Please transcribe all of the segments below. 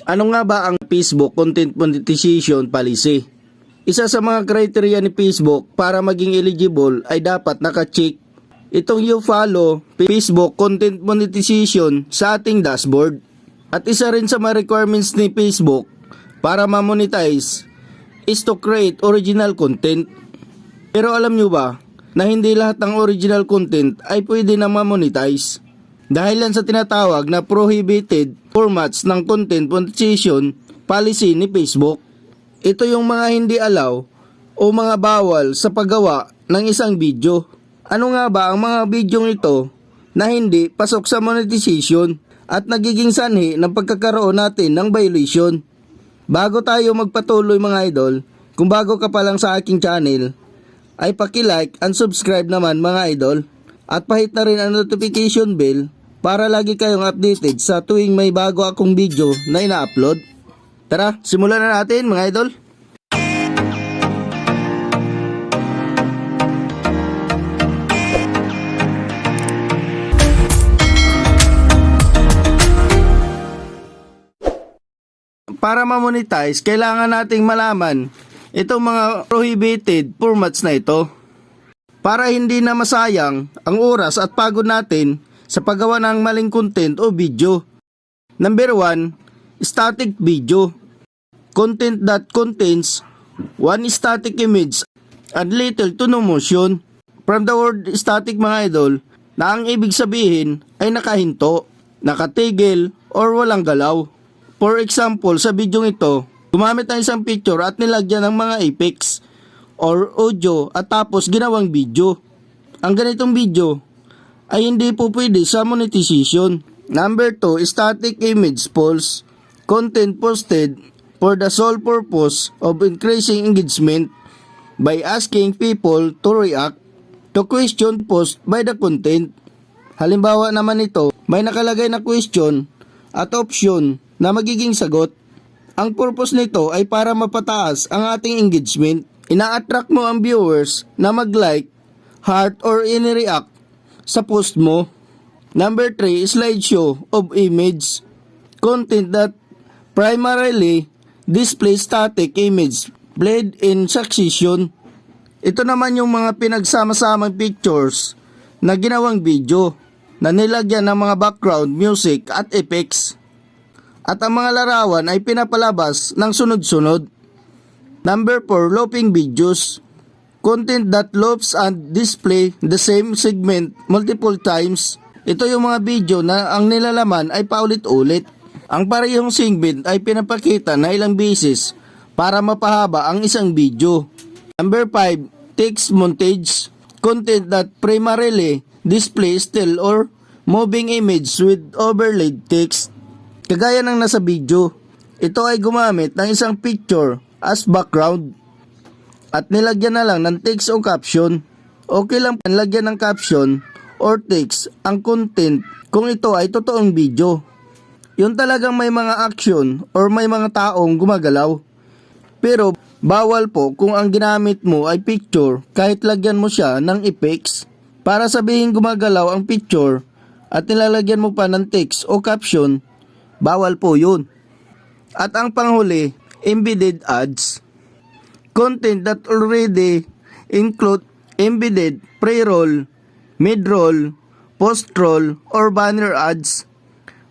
Ano nga ba ang Facebook Content Monetization Policy? Isa sa mga kriteriya ni Facebook para maging eligible ay dapat naka-check itong you follow Facebook Content Monetization sa ating dashboard. At isa rin sa mga requirements ni Facebook para ma-monetize is to create original content. Pero alam nyo ba na hindi lahat ng original content ay pwede na ma-monetize? Dahil yan sa tinatawag na prohibited formats ng content monetization policy ni Facebook. Ito yung mga hindi allow o mga bawal sa paggawa ng isang video. Ano nga ba ang mga bidyong ito na hindi pasok sa monetization at nagiging sanhi ng pagkakaroon natin ng violation? Bago tayo magpatuloy mga idol, kung bago ka pa lang sa aking channel, ay paki-like and subscribe naman mga idol at pahit na rin ang notification bell para lagi kayong updated sa tuwing may bago akong video na ina-upload. Tara, simulan na natin mga idol. Para ma-monetize, kailangan nating malaman itong mga prohibited formats na ito para hindi na masayang ang oras at pagod natin sa paggawa ng maling content o video. Number 1, static video. Content that contains one static image and little to no motion. From the word static mga idol, na ang ibig sabihin ay nakahinto, nakatigil, or walang galaw. For example, sa video ito, gumamit ng isang picture at nilagyan ng mga effects or audio at tapos ginawang video. Ang ganitong video ay hindi po pwede sa monetization. Number 2, static image polls. Content posted for the sole purpose of increasing engagement by asking people to react to question posed by the content. Halimbawa naman ito, may nakalagay na question at option na magiging sagot. Ang purpose nito ay para mapataas ang ating engagement. Ina-attract mo ang viewers na mag-like, heart, or ini-react sa post mo. Number 3, slideshow of image. Content that primarily displays static image played in succession. Ito naman yung mga pinagsama-samang pictures na ginawang video na nilagyan ng mga background music at effects. At ang mga larawan ay pinapalabas ng sunod-sunod. Number 4, looping videos. Content that loops and display the same segment multiple times. Ito yung mga video na ang nilalaman ay paulit-ulit. Ang parehong segment ay pinapakita na ilang beses para mapahaba ang isang video. Number 5, text montage. Content that primarily displays still or moving image with overlaid text. Kagaya ng nasa video, ito ay gumamit ng isang picture as background at nilagyan na lang ng text o caption. Okay lang panlagyan ng caption or text ang content kung ito ay totoong video. Yung talagang may mga action or may mga taong gumagalaw. Pero bawal po kung ang ginamit mo ay picture kahit lagyan mo siya ng effects. Para sabihin gumagalaw ang picture at nilalagyan mo pa ng text o caption, bawal po yun. At ang panghuli, embedded ads. Content that already include embedded pre-roll, mid-roll, post-roll, or banner ads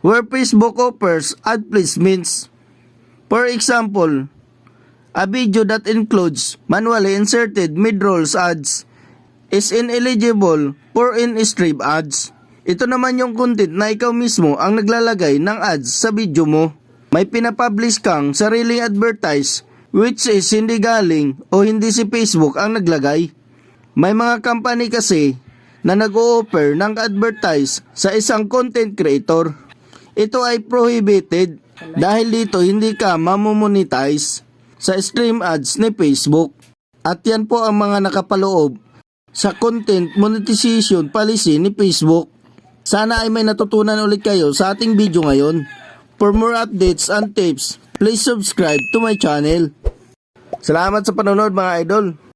where Facebook offers ad placements. For example, a video that includes manually inserted mid-rolls ads is ineligible for in-stream ads. Ito naman yung content na ikaw mismo ang naglalagay ng ads sa video mo. May pinapublish kang sariling advertise which is hindi galing o hindi si Facebook ang naglagay. May mga company kasi na nag-o-offer ng advertise sa isang content creator. Ito ay prohibited dahil dito hindi ka mamomonetize sa stream ads ni Facebook. At yan po ang mga nakapaloob sa content monetization policy ni Facebook. Sana ay may natutunan ulit kayo sa ating video ngayon. For more updates and tips, please subscribe to my channel. Salamat sa panonood mga idol.